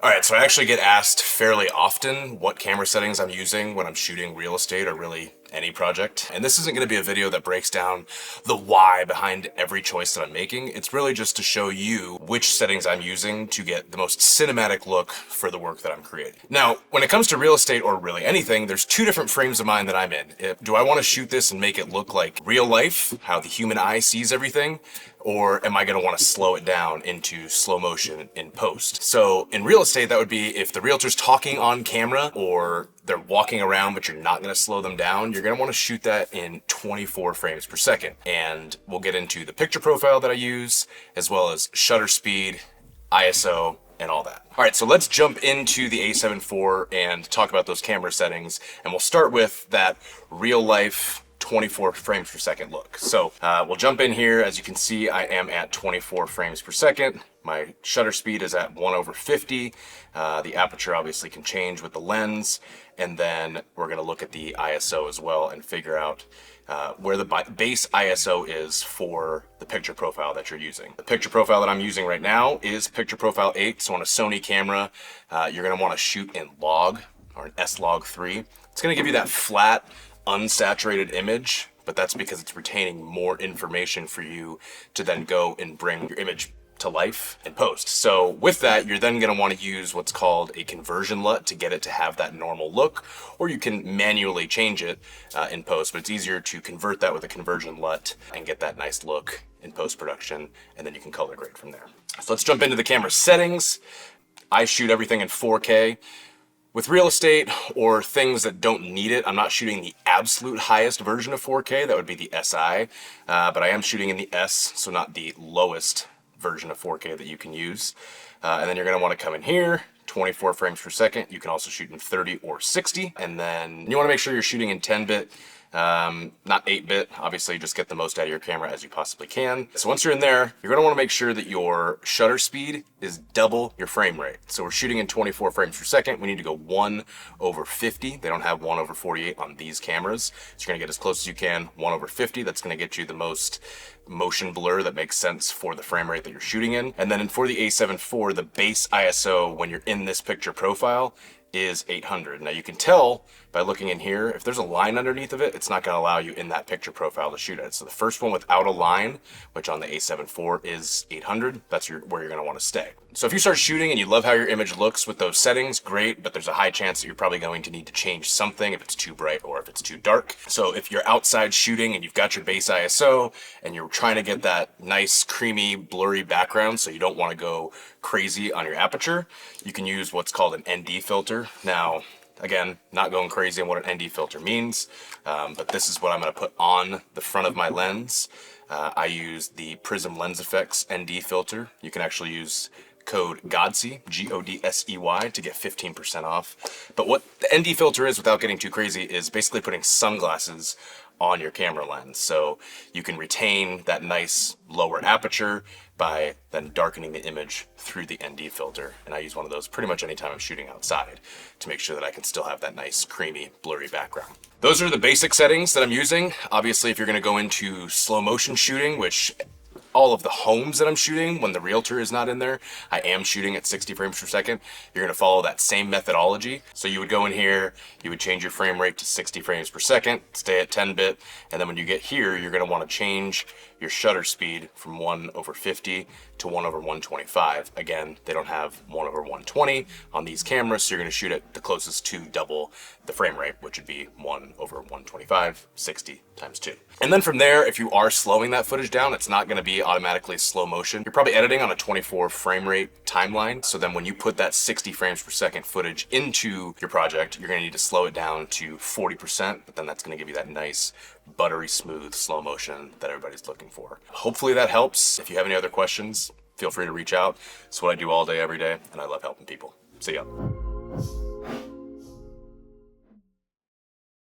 All right, so I actually get asked fairly often what camera settings I'm using when I'm shooting real estate or really any project. And this isn't going to be a video that breaks down the why behind every choice that I'm making. It's really just to show you which settings I'm using to get the most cinematic look for the work that I'm creating. Now, when it comes to real estate or really anything, there's two different frames of mind that I'm in. Do I want to shoot this and make it look like real life, how the human eye sees everything? Or am I going to want to slow it down into slow motion in post? So in real estate, that would be if the realtor's talking on camera or they're walking around, but you're not going to slow them down, you're going to want to shoot that in 24 frames per second. And we'll get into the picture profile that I use, as well as shutter speed, ISO, and all that. All right, so let's jump into the A7 IV and talk about those camera settings. And we'll start with that real life 24 frames per second look. So we'll jump in here. As you can see, I am at 24 frames per second. My shutter speed is at 1/50. The aperture obviously can change with the lens. And then we're gonna look at the ISO as well and figure out where the base ISO is for the picture profile that you're using. The picture profile that I'm using right now is picture profile 8. So on a Sony camera, you're gonna wanna shoot in log or an S-Log3. It's gonna give you that flat, unsaturated image, but that's because it's retaining more information for you to then go and bring your image to life in post. So with that, you're then going to want to use what's called a conversion LUT to get it to have that normal look, or you can manually change it in post, but it's easier to convert that with a conversion LUT and get that nice look in post-production, and then you can color grade from there. So let's jump into the camera settings. I shoot everything in 4K. With real estate or things that don't need it, I'm not shooting the absolute highest version of 4K, that would be the SI, but I am shooting in the S, so not the lowest version of 4K that you can use. And then you're gonna wanna come in here, 24 frames per second. You can also shoot in 30 or 60. And then you wanna make sure you're shooting in 10-bit, not 8-bit. Obviously, just get the most out of your camera as you possibly can. So once you're in there, you're gonna wanna make sure that your shutter speed is double your frame rate. So we're shooting in 24 frames per second. We need to go 1/50. They don't have 1/48 on these cameras. So you're gonna get as close as you can, 1/50. That's gonna get you the most motion blur that makes sense for the frame rate that you're shooting in. And then for the A7 IV, the base ISO when you're in this picture profile is 800. Now you can tell by looking in here, if there's a line underneath of it, it's not gonna allow you in that picture profile to shoot at. So the first one without a line, which on the A7 IV is 800, that's where you're gonna wanna stay. So if you start shooting and you love how your image looks with those settings, great, but there's a high chance that you're probably going to need to change something if it's too bright or if it's too dark. So if you're outside shooting and you've got your base ISO and you're trying to get that nice, creamy, blurry background so you don't wanna go crazy on your aperture, you can use what's called an ND filter. Now, again, not going crazy on what an ND filter means, but this is what I'm gonna put on the front of my lens. I use the Prism Lens Effects ND filter. You can actually use code GODSEY, G-O-D-S-E-Y, to get 15% off. But what the ND filter is, without getting too crazy, is basically putting sunglasses on your camera lens. So you can retain that nice lower aperture by then darkening the image through the ND filter. And I use one of those pretty much anytime I'm shooting outside to make sure that I can still have that nice, creamy, blurry background. Those are the basic settings that I'm using. Obviously, if you're gonna go into slow motion shooting, which all of the homes that I'm shooting when the realtor is not in there, I am shooting at 60 frames per second. You're gonna follow that same methodology. So you would go in here, you would change your frame rate to 60 frames per second, stay at 10-bit, and then when you get here, you're gonna wanna change your shutter speed from 1/50 to 1/125. Again, they don't have 1/120 on these cameras, so you're gonna shoot at the closest to double the frame rate, which would be 1/125, 60 times 2. And then from there, if you are slowing that footage down, it's not gonna be automatically slow motion. You're probably editing on a 24 frame rate timeline, so then when you put that 60 frames per second footage into your project, you're gonna need to slow it down to 40%, but then that's gonna give you that nice, buttery smooth slow motion that everybody's looking for. Hopefully that helps. If you have any other questions, feel free to reach out. It's what I do all day, every day, and I love helping people. See ya.